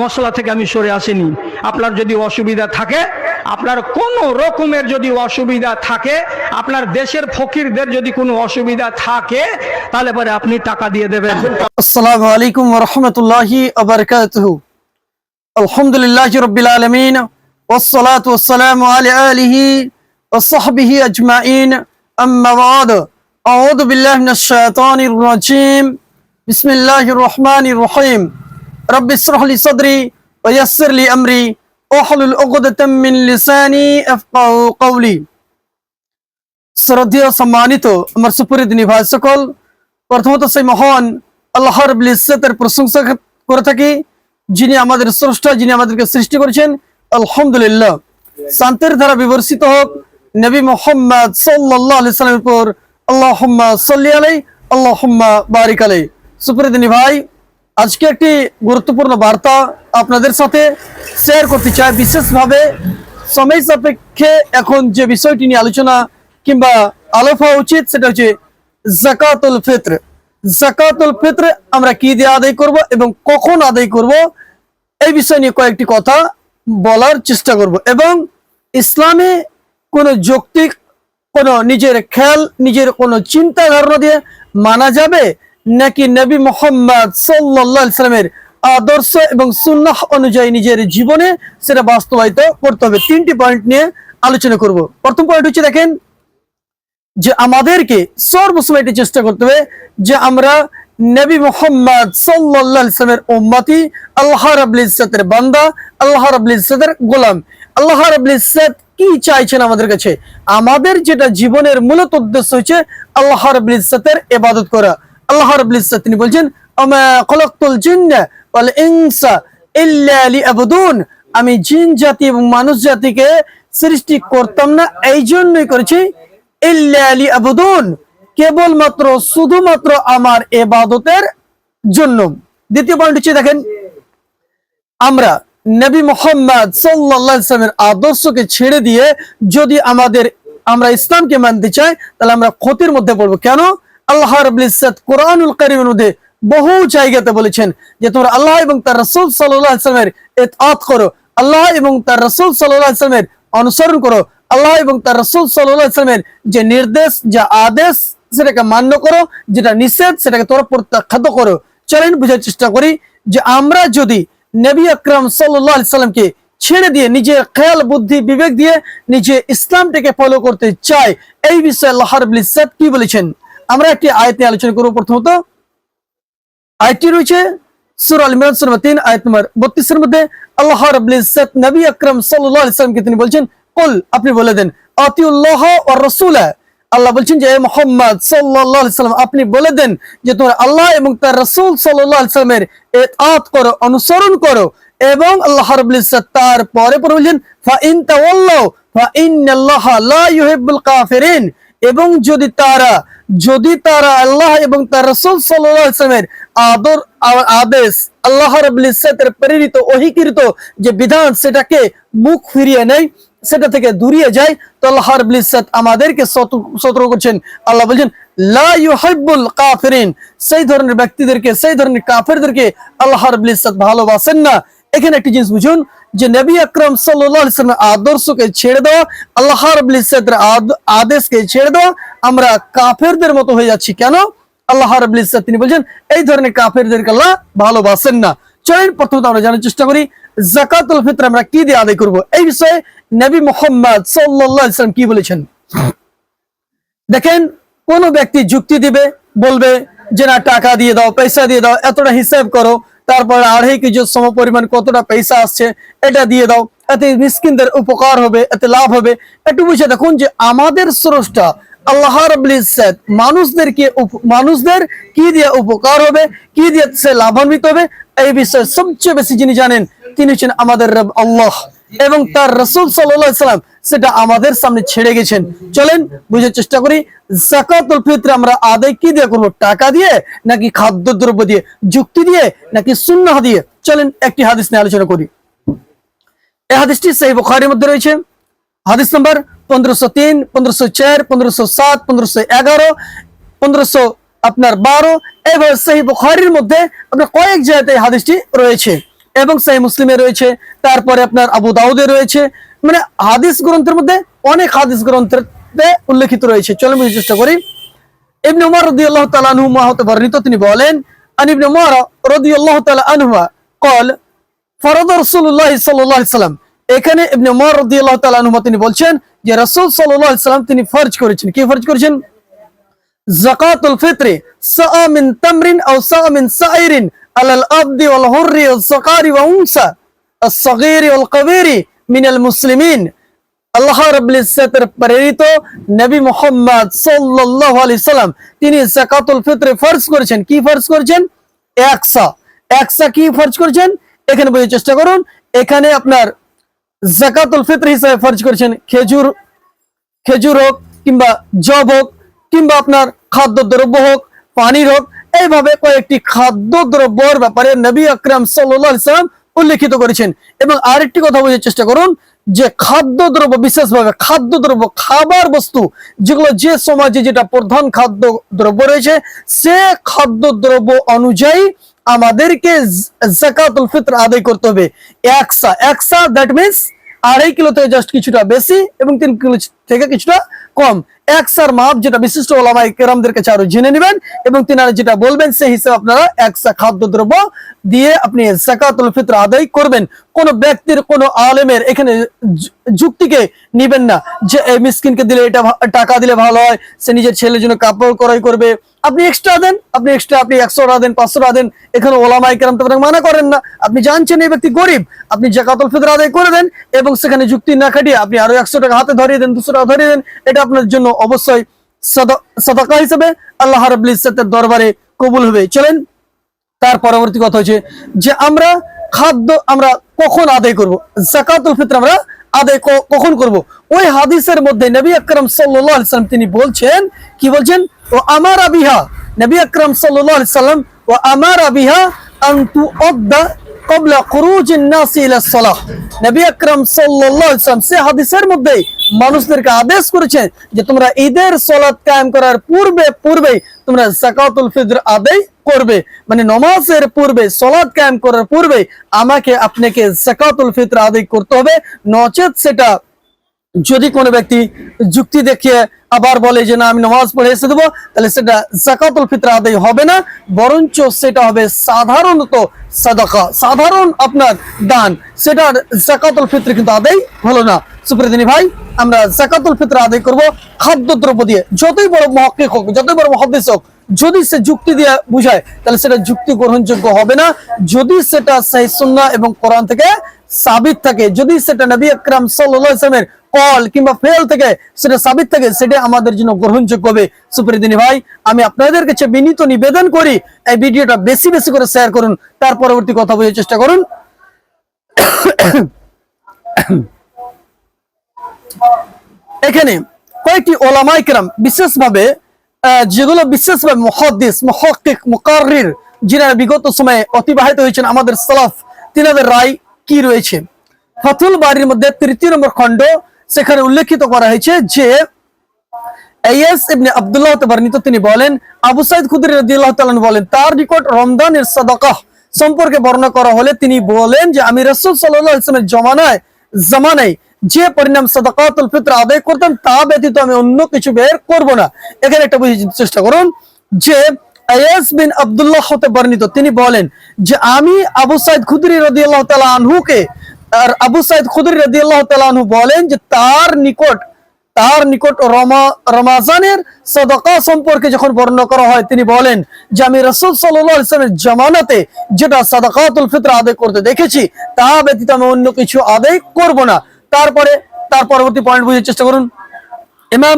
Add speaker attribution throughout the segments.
Speaker 1: মশলা থেকে আমি সরে আসিনি। আপনার যদি অসুবিধা থাকে, আপনার কোনো রকমের যদি অসুবিধা থাকে, আপনার দেশের ফকিরদের যদি কোনো অসুবিধা থাকে, তাহলে পরে আপনি টাকা দিয়ে দেবেন।
Speaker 2: আসসালামু আলাইকুম ওয়া রাহমাতুল্লাহি ওয়া বারাকাতুহু। আলহামদুলিল্লাহি রাব্বিল আলামিন ওয়াস সালাতু ওয়াস সালামু আলা আলিহি ওয়া সাহবিহি আজমাইন। আম্মা বা'দ। আউযু বিল্লাহি মিনাশ শাইতানির রাজীম। বিসমিল্লাহির রহমানির রহিম। রব্বি ইশরাহ লি সাদরি ওয়া ইয়াসসির লি আমরি ওয়াহলুল উকদাতাম মিন লিসানি ইয়াফকাহু কওলি। শ্রদ্ধেয় সম্মানিত আমার সুপরিদিনী ভাই সকল, প্রথমত সেই মহান আল্লাহ রাব্বুল ইজ্জতের প্রশংসা করে থাকি, যিনি আমাদের স্রষ্টা, যিনি আমাদেরকে সৃষ্টি করেছেন। আলহামদুলিল্লাহ। শান্তির ধারা বিবর্ষিত হোক নবী মুহাম্মদ সাল্লাল্লাহু আলাইহি সাল্লামের উপর। আল্লাহুম্মা সাল্লি আলাইহি আল্লাহুম্মা বারিক আলাইহি। সুপরিদিনী ভাই, আজকে একটি গুরুত্বপূর্ণ বার্তা আপনাদের সাথে শেয়ার করতে চাই। বিশেষভাবে সময় সাপেক্ষে এখন যে বিষয়টি নিয়ে আলোচনা কিংবা আলোপ হওয়া উচিত, সেটা হচ্ছে যাকাতুল ফিত্র। যাকাতুল ফিত্র আমরা কি দিয়ে আদায় করব এবং কখন আদায় করব, এই বিষয় নিয়ে কয়েকটি কথা বলার চেষ্টা করব। এবং ইসলামে কোনো যৌক্তিক কোনো নিজের খেয়াল, নিজের কোনো চিন্তা ধারণা দিয়ে মানা যাবে, নাকি নবী মুহাম্মদ সাল্লাল্লাহু আলাইহি সাল্লামের আদর্শ এবং সুন্নাহ অনুযায়ী নিজের জীবনে সেটা বাস্তবায়িত করতে হবে। তিনটি পয়েন্ট নিয়ে আলোচনা করব। প্রথম পয়েন্ট হচ্ছে, দেখেন যে আমাদেরকে সর্বসময় এটি চেষ্টা করতে হবে যে আমরা নবী মুহাম্মদ সাল্লাল্লাহু আলাইহি সাল্লামের উম্মতি, আল্লাহ রাব্বুল ইজ্জতের বান্দা, আল্লাহ রাব্বুল ইজ্জতের গোলাম। আল্লাহ রাব্বুল ইজ্জত কি চাইছেন আমাদের কাছে? আমাদের যেটা জীবনের মূলত উদ্দেশ্য হচ্ছে আল্লাহ রাব্বুল ইজ্জতের ইবাদত করা। আল্লাহ রাব্বুল ইজ্জত তিনি বলছেন, আমা খালাকতুল জিন্না ওয়াল ইনসা ইল্লা লিয়াবুদুন। আমি জিন জাতি এবং মানুষ জাতিকে সৃষ্টি করতাম না, এই জন্যই করেছি ইল্লা লিয়াবুদুন, কেবলমাত্র শুধুমাত্র আমার ইবাদতের জন্য। দ্বিতীয় পয়েন্ট হচ্ছে, দেখেন আমরা নবী মুহাম্মদ সাল্লাল্লাহু আলাইহি সাল্লামের আদর্শকে ছেড়ে দিয়ে যদি আমরা ইসলামকে মানতে চাই, তাহলে আমরা ক্ষতির মধ্যে পড়বো। কেন? আল্লাহ রাব্বুল ইজ্জত কোরআনুল কারীমের মধ্যে বহু জায়গাতে বলেছেন যে তোমরা আল্লাহ এবং তার রাসূল সাল্লাল্লাহু আলাইহি সাল্লামের ইতাআত করো, আল্লাহ এবং তার রাসূল সাল্লাল্লাহু আলাইহি সাল্লামের অনুসরণ করো, আল্লাহ এবং তার রাসূল সাল্লাল্লাহু আলাইহি সাল্লামের যে নির্দেশ, যা আদেশ, সেটাকে মান্য করো, যেটা নিষেধ সেটাকে তোমরা প্রত্যাখ্যাত করো। চলেন বুঝার চেষ্টা করি যে আমরা যদি নবী আকরাম সাল্লাল্লাহু আলাইহি সাল্লামকে ছেড়ে দিয়ে নিজের খেয়াল, বুদ্ধি, বিবেক দিয়ে নিজে ইসলামটাকে ফলো করতে চাই, এই বিষয়ে আল্লাহ রাব্বুল ইজ্জত কি বলেছেন আমরা একটি আয়াত নিয়ে আলোচনা করব। প্রথমত আয়াতটি রয়েছে সূরা আল ইমরান সূরা 3 আয়াত নম্বর 32 এর মধ্যে। আল্লাহ রাব্বুল ইজ্জত নবী আকরাম সাল্লাল্লাহু আলাইহি সাল্লামকে তিনি বলছেন, কুল, আপনি বলে দেন, আতিউল্লাহ ওয়ার রাসূলা। আল্লাহ বলছেন যে হে মুহাম্মদ সাল্লাল্লাহু আলাইহি সাল্লাম, আপনি বলে দেন যে তোমরা আল্লাহ এবং তার রাসূল সাল্লাল্লাহু আলাইহি সাল্লামের ইতাআত করো, অনুসরণ করো। এবং আল্লাহ রাব্বুল ইজ্জত তারপরে বলছেন, ফা ইন তাওয়াল্লাউ ফা ইন্নাল্লাহা লা ইউহিব্বুল কাফিরিন। এবং যদি তারা আল্লাহ এবং তার রাসূল সাল্লাল্লাহু আলাইহি সাল্লামের আদেশ, আল্লাহ রাব্বুল ইজ্জতের প্রেরিত ওহীকৃত যে বিধান, সেটাকে মুখ ফিরিয়ে নেয়, সেটা থেকে দূরিয়ে যায়, তো আল্লাহ রাব্বুল ইজ্জত আমাদেরকে সতর্ক করছেন। আল্লাহ বলছেন, লা ইউহিব্বুল কাফিরিন, সেই ধরনের ব্যক্তিদেরকে, সেই ধরনের কাফেরদেরকে আল্লাহ রাব্বুল ইজ্জত ভালোবাসেন না। এখানে একটি জিনিস বুঝুন যে নবী আকরাম সাল্লাল্লাহু আলাইহি সাল্লামের আদর্শকে ছেড়ে দেওয়া, আল্লাহ রাব্বুল ইজ্জতের আদেশকে ছেড়ে দেওয়া, আমরা কাফেরদের মতো হয়ে যাচ্ছি। কেন? আল্লাহ রাব্বুল ইজ্জত তিনি বলছেন এই ধরনের কাফেরদেরকে আল্লাহ ভালোবাসেন না। চলেন প্রথমত আমরা জানার চেষ্টা করি যাকাতুল ফিত্র আমরা কি দিয়ে আদায় করব। এই বিষয়ে নবী মুহাম্মদ সাল্লাল্লাহু আলাইহি সাল্লাম কি বলেছেন দেখেন। কোন ব্যক্তি যুক্তি দিবে, বলবে যে না, টাকা দিয়ে দাও, পয়সা দিয়ে দাও, এতটা হিসাব করো, তারপর 2.5 কেজি সমপরিমাণ কতটা পয়সা আসছে এটা দিয়ে দাও, এতে মিসকিনদের উপকার হবে, এতে লাভ হবে। একটু বুঝে দেখুন যে আমাদের স্রষ্টা আল্লাহ রাব্বুল ইজ্জত মানুষদের কি দিয়ে উপকার হবে, কি দিয়ে সে লাভান্বিত হবে, এই বিষয়ে সবচেয়ে বেশি যিনি জানেন তিনি হচ্ছেন আমাদের রব আল্লাহ এবং তার রাসূল সাল্লাল্লাহু আলাইহি সাল্লাম সেটা আমাদের সামনে ছেড়ে গেছেন। চলেন বুঝার চেষ্টা করি যাকাতুল ফিত্র আমরা আদায় কি দিয়ে করব, টাকা দিয়ে নাকি খাদ্যদ্রব্য দিয়ে, যুক্তি দিয়ে নাকি সুন্নাহ দিয়ে। চলেন একটি হাদিস নিয়ে আলোচনা করি। এই হাদিসটি সহিহ বুখারীর মধ্যে রয়েছে, হাদিস নাম্বার 1503, 1504, 1507, 1511, 1512। এবার সহিহ বুখারীর মধ্যে আপনার কয়েক জায়গাতে এই হাদিসটি রয়েছে। এবং সহিহ মুসলিমে রয়েছে, তারপরে আপনার আবু দাউদে রয়েছে, মানে হাদিস গ্রন্থের মধ্যে অনেক হাদিস গ্রন্থের উল্লেখিত রয়েছে। চলো আমি চেষ্টা করি। ইবনে উমর রাদিয়াল্লাহু তাআলা আনহুমা হতে বর্ণিত, তিনি বলেন আন ইবনে উমর রাদিয়াল্লাহু তাআলা আনহুমা قال فرض রাসূলুল্লাহ সাল্লাল্লাহু আলাইহি সাল্লাম, এখানে ইবনে উমর রাদিয়াল্লাহু তাআলা আনহুমা তিনি বলছেন যে রাসূল সাল্লাল্লাহু আলাইহি সাল্লাম তিনি ফরজ করেছেন। কি ফরজ করেছেন? যাকাতুল ফিত্রি সাআ মিন তামরিন আও সাআ মিন সাইরিন আলাল আবদি ওয়াল হুররি ওয়াস সাকারি ওয়া উনসা আস-সাগীরি ওয়াল কাবীরি মিনাল মুসলিমিন। আল্লাহ রাব্বুল ইজ্জতের প্রেরিত নবী মুহাম্মদ সাল্লাল্লাহু আলাইহি সাল্লাম তিনি যাকাতুল ফিত্র ফরজ করেছেন। কি ফরজ করেছেন? একসা কি ফরজ করেছেন? এখানে বোঝার চেষ্টা করুন। এখানে আপনার যাকাতুল ফিত্র হিসেবে ফরজ করেছেন খেজুর হোক কিংবা জব হোক কিংবা আপনার খাদ্যদ্রব্য হোক, পানির হোক, এইভাবে কয়েকটি খাদ্যদ্রব্যের ব্যাপারে নবী আকরাম সাল্লাল্লাহু আলাইহি সাল্লাম উল্লেখিত করেছেন। এবং আরেকটি কথা বোঝার চেষ্টা করুন যে খাদ্যদ্রব্য, বিশেষভাবে খাদ্যদ্রব্য, খাবার বস্তু যেগুলো যে সমাজে যেটা প্রধান খাদ্যদ্রব্য রয়েছে, সে খাদ্যদ্রব্য অনুযায়ী আমাদেরকে যাকাতুল ফিত্র আদায় করতে হবে। একসা দ্যাট মিন্স 2.5 কিলো থেকে জাস্ট কিছুটা বেশি এবং 3 কিলো থেকে কিছুটা কম। একসার মাপ যেটা বিশিষ্ট ওলামায়ে কেরামদের কাছে আরো জেনে নেবেন এবং তিনারা যেটা বলবেন সেই হিসেবে আপনারা একসা খাদ্যদ্রব্য দিয়ে আপনি যাকাতুল ফিত্র আদায় করবেন। কোন ব্যক্তির, কোন আলেমের এখানে যুক্তিকে নিবেন না যে এই মিসকিনকে দিলে এটা টাকা দিলে ভালো হয়, সে নিজের ছেলের জন্য কাপড় ক্রয় করবে, আপনি এক্সট্রা দেন, আপনি 100 টাকা দেন, 500 টাকা দেন। এখানে ওলামায়ে কেরাম তো আপনাকে মানা করেন না। আপনি জানছেন এই ব্যক্তি গরিব, আপনি যাকাতুল ফিত্র আদায় করে দেন এবং সেখানে যুক্তি না খাটিয়ে আপনি আরো 100 টাকা হাতে ধরিয়ে দেন, 200 টাকা ধরিয়ে দেন। এটা আপনার জন্য অবশ্যই সাদাকা হিসেবে আল্লাহ রাব্বুল ইজ্জতের দরবারে কবুল হবে। চলেন, তার পরবর্তী কথা হচ্ছে যে আমরা কখন আদায় করব? যাকাতুল ফিত্র আমরা আদায় কখন করব? ওই হাদিসের মধ্যে নবী আকরাম সাল্লাল্লাহু আলাইহি সাল্লাম তিনি বলছেন, কি বলছেন? ও আমারা বিহা, নবী আকরাম সাল্লাল্লাহু আলাইহি সাল্লাম ও আমারা বিহা আন তুআদ্দা ক্বাবলা খুরুজিন নাস ইলা সালাহ। নবী আকরাম সাল্লাল্লাহু আলাইহি সাল্লাম সে হাদিসের মধ্যে মানুষদেরকে আদেশ করেছেন যে তোমরা ঈদের সালাত কায়েম করার পূর্বে তোমরা যাকাতুল ফিত্র আদায় করবে, মানে নামাজের পূর্বে, সালাত কায়েম করার পূর্বে আপনাকে যাকাতুল ফিত্র আদায় করতে হবে। নচেত সেটা যদি কোনো ব্যক্তি যুক্তি দেখিয়ে আবার বলে যে না আমি নামাজ পড়ে এসে দেবো, তাহলে সেটা যাকাতুল ফিত্র আদায় হবে না, বরঞ্চ সেটা হবে সাধারণত সাদাকা, সাধারণ আপনার দান, সেটার যাকাতুল ফিত্র কিন্তু আদায় হলো না। সুপ্রিয় ভাই, আমরা যাকাতুল ফিত্র আদায় করব খাদ্যদ্রব্য দিয়ে। যতই বড় মুহাক্কিক হোক, যতই বড় মুহাদ্দিস হোক, যদি সে যুক্তি দিয়ে বুঝায় তাহলে সেটা যুক্তি গ্রহণযোগ্য হবে না। যদি সেটা সহিহ সুন্নাহ এবং কোরআন থেকে সাবিত থাকে, যদি সেটা নবী আকরাম সাল্লাল্লাহু আলাইহি ওয়াসাল্লামের কল কিংবা ফেল থেকে সেটা সাবিত থাকে, সেটা আমাদের জন্য গ্রহণযোগ্য হবে। সুপ্রিয় ভাই, আমি আপনাদের কাছে বিনীত নিবেদন করি এই ভিডিওটা বেশি বেশি করে শেয়ার করুন। তার পরবর্তী কথা বোঝার চেষ্টা করুন। এখানে কয়েকটি ওলামায়ে কেরাম বিশেষভাবে মুহাদ্দিস, মুহাক্কিক, মুকাররির যিনারা বিগত সময়ে অতিবাহিত হয়েছেন আমাদের সালাফ, তিনাদের রায় কি রয়েছে? ফাতুল বারির মধ্যে 3 নম্বর খণ্ড, সেখানে উল্লেখিত করা হয়েছে যে আইয়াস ইবনে আব্দুল্লাহ বর্ণিত, তিনি বলেন আবু সাঈদ খুদরি রাদিয়াল্লাহু তাআলা বলেন তার নিকট রমজানের সাদাকা সম্পর্কে বর্ণনা করা হলে তিনি বলেন যে আমি রাসূল সাল্লাল্লাহু আলাইহি ওয়াসাল্লামের জামানায় যে পরিণাম সাদাকাতুল ফিত্র আদায় করতাম তা ব্যতীত আমি অন্য কিছু বের করব না। এখানে একটা বুঝার চেষ্টা করুন যে আইয়াস বিন আব্দুল্লাহ হতে বর্ণিত, তিনি বলেন যে আমি আবু সাঈদ খুদরি রাদিয়াল্লাহু তাআলা আনহুকে, আর আবু সাঈদ খুদরি রাদিয়াল্লাহু তাআলা আনহু বলেন যে তার নিকট রমাজানের সাদাকা সম্পর্কে যখন বর্ণনা করা হয় তিনি বলেন যে আমি রাসূল সাল্লাল্লাহু আলাইহি ওয়াসাল্লামের জামানাতে যেটা সাদাকাতুল ফিত্র আদায় করতে দেখেছি তা ব্যতীত আমি অন্য কিছু আদায় করব না। তার পরবর্তী পয়েন্ট বুঝার চেষ্টা করুন। ইমাম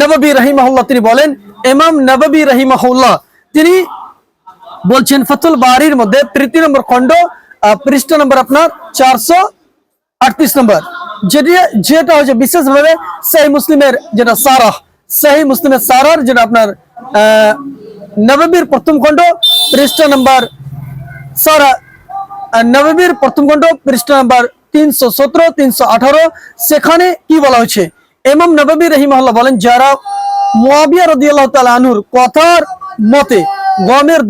Speaker 2: নববী রাহিমাহুল্লাহ তিনি বলেন, ইমাম নববী রাহিমাহুল্লাহ তিনি বলছেন ফাতুল বারির মধ্যে 3 নম্বর খণ্ড, পৃষ্ঠা নম্বর আপনার 438 নম্বর, যেটা হচ্ছে বিশেষভাবে সহিহ মুসলিমের যেটা সহিহ মুসলিমের সারার যেটা আপনার নববীর প্রথম খণ্ড পৃষ্ঠা নম্বর নববীর প্রথম খণ্ড পৃষ্ঠা নম্বর 317, 318, সেখানে কি বলা হয়েছে? ইমাম নববী রাহিমাহুল্লাহ বলেন যারা মুয়াবিয়া রাদিয়াল্লাহু তাআলা আনহুর কথার মতে গমের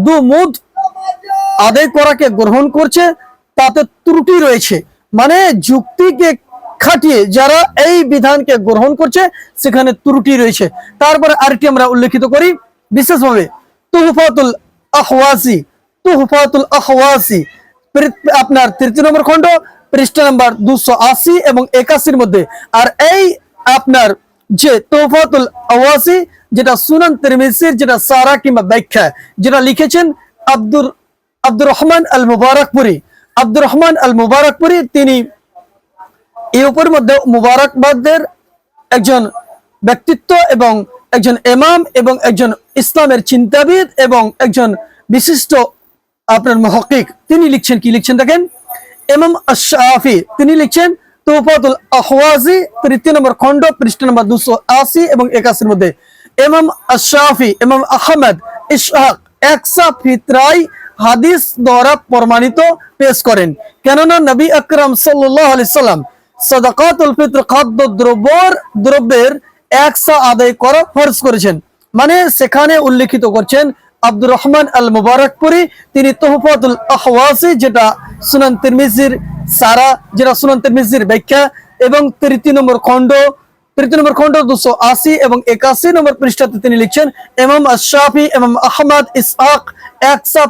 Speaker 2: দু মুদ আদায় করাকে গ্রহণ করছে তাতে ত্রুটি রয়েছে, মানে যুক্তিকে খাটিয়ে যারা এই বিধানকে গ্রহণ করছে সেখানে ত্রুটি রয়েছে। তারপরে আরেকটি আমরা উল্লেখিত করি বিশেষভাবে তুহফাতুল আহওয়াসি, তুহফাতুল আহওয়াসি আপনার তৃতীয় নম্বর খণ্ড পৃষ্ঠা নাম্বার 280 এবং 81 মধ্যে। আর এই আপনার যে তুহফাতুল আহওয়াসি যেটা সুনান তিরমিজির যেটা সারা কিংবা ব্যাখ্যা যেটা লিখেছেন আব্দুর রহমান আল মুবারকপুরি, আব্দুর রহমান আল মুবারকপুরি তিনি এই উপর মধ্যে মুবারকবাদের একজন ব্যক্তিত্ব এবং একজন ইমাম এবং একজন ইসলামের চিন্তাবিদ এবং একজন বিশিষ্ট আপনার মুহাক্কিক। তিনি লিখছেন, কি লিখছেন দেখেন, ইমাম আশ-শাফি তিনি লিখছেন তুহফাতুল আহওয়াজি 3 নম্বর খণ্ড পৃষ্ঠা নম্বর 280 এবং 81 মধ্যে ইমাম আশ-শাফি ইমাম আহমদ ইসহাক একসা ফিতরাই হাদিস দ্বারা প্রমাণিত পেশ করেন, কেননা নবী আকরাম সাল্লাল্লাহু আলাইহি সাল্লাম সাদাকাতুল ফিতর খাদ্য দ্রব্যের একসা আদায় করা ফরজ করেছেন। মানে সেখানে উল্লেখিত করছেন আব্দুর রহমান আল মুবারকপুরি তিনি তুহফাতুল আহওয়াসি যেটা সুনান তিরমিজির সারা যেটা সুনান তিরমিজির ব্যাখ্যা এবং 3 নম্বর খণ্ড 280 এবং 81 নম্বর পৃষ্ঠাতে তিনি লিখছেন ইমাম আশ-শাফি ইমাম আহমদ ইসহাক একসা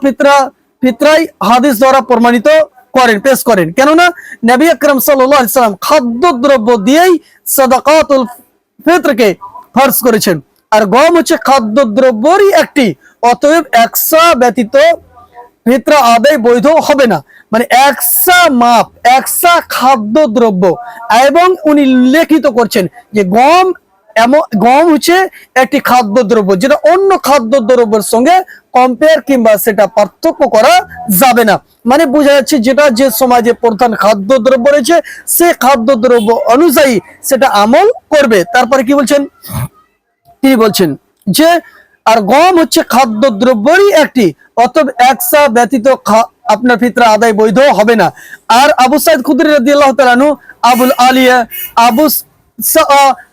Speaker 2: ফিতরাই হাদিস দ্বারা প্রমাণিত করেন পেশ করেন, কেননা নবী আকরাম সাল্লাল্লাহু আলাইহি সাল্লাম খাদ্যদ্রব্য দিয়েই সাদাকাতুল ফিতরকে ফরজ করেছেন। আর গম হচ্ছে খাদ্যদ্রব্যেরই একটি, অতএব একসা ব্যতীত ফিতরা আদায় বৈধ হবে না। মানে একসা মাপ, একসা খাদ্যদ্রব্য, এবং উনি উল্লেখিত করছেন যে গম হচ্ছে একটি খাদ্যদ্রব্য যেটা অন্য খাদ্যদ্রব্যের সঙ্গে কম্পেয়ার কিংবা সেটা পার্থক্য করা যাবে না। মানে বোঝা যাচ্ছে যেটা যে সমাজে প্রধান খাদ্যদ্রব্য রয়েছে সে খাদ্যদ্রব্য অনুযায়ী সেটা আমল করবে। তারপরে কি বলছেন, তিনি বলছেন যে আর গম হচ্ছে খাদ্যদ্রব্যেরই একটি, অতএব একসা ব্যতীত আপনার ফিতরা আদায় বৈধ হবে না। আর আবু সাইদ খুদরি রাদিয়াল্লাহু তাআলা আনহু, আবুল আলিয়া, আবু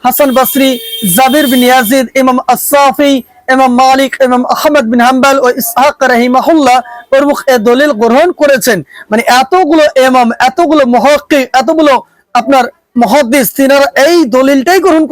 Speaker 2: হাসান বসরি, জাবির বিন ইয়াজিদ, ইমাম আস-সাফি, ইমাম মালিক, ইমাম আহমদ বিন হাম্বল ও ইসহাক রাহিমাহুল্লাহ প্রমুখ এই দলিল গ্রহণ করেছেন। মানে এতগুলো ইমাম, এতগুলো মুহাক্কিক, এতগুলো আপনার মুহাদ্দিস তিনারা এই দলিলটাই গ্রহণ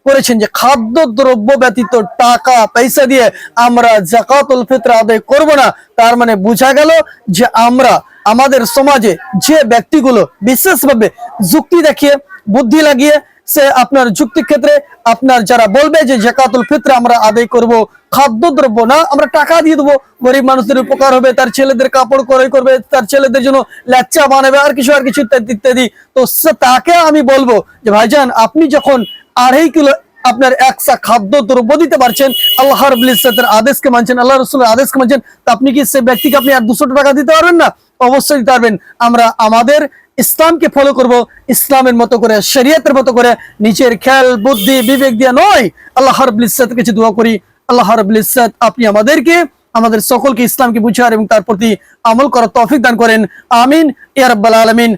Speaker 2: করেছেন যে খাদ্য দ্রব্য ব্যতীত টাকা পয়সা দিয়ে আমরা যাকাতুল ফিতর আদায় করব না। তার মানে বোঝা গেল যে আমরা আমাদের সমাজে যে ব্যক্তিগুলো বিশেষভাবে যুক্তি দেখিয়ে বুদ্ধি লাগিয়ে সে আপনার যুক্তি ক্ষেত্রে আপনার যারা বলবে যে যাকাতুল ফিতর আমরা আদায় করব, খাদ্যদ্রব্য না আমরা টাকা দিয়ে দেবো, গরিব মানুষদের উপকার হবে, তার ছেলেদের কাপড় ক্রয় করবে, তার ছেলেদের জন্য ল্যাচ্চা বানাবে, আর কিছু ইত্যাদি। তো তাকে আমি বলবো যে ভাইজান আপনি যখন 2.5 কিলো আপনার একসা খাদ্য দ্রব্য দিতে পারছেন, আল্লাহ রাব্বুল ইজ্জতের আদেশকে মানছেন, আল্লাহ রাসূলের আদেশকে মানছেন, তা আপনি কি সে ব্যক্তিকে আপনি আর 200 টাকা দিতে পারবেন না? অবশ্যই দিতে পারবেন। আমরা আমাদের ইসলামকে ফলো করব, ইসলামের মতো করে, শরীয়তের মতো করে, নিজের খেয়াল বুদ্ধি বিবেক দিয়ে নয়। আল্লাহ রাব্বুল ইজ্জতের কাছে দোয়া করি আল্লাহ রাব্বুল ইজ্জত আপনি আমাদেরকে আমাদের সকলকে ইসলামকে বুঝার এবং তার প্রতি আমল করার তৌফিক দান করেন। আমিন ইয়া রাব্বাল আলামিন।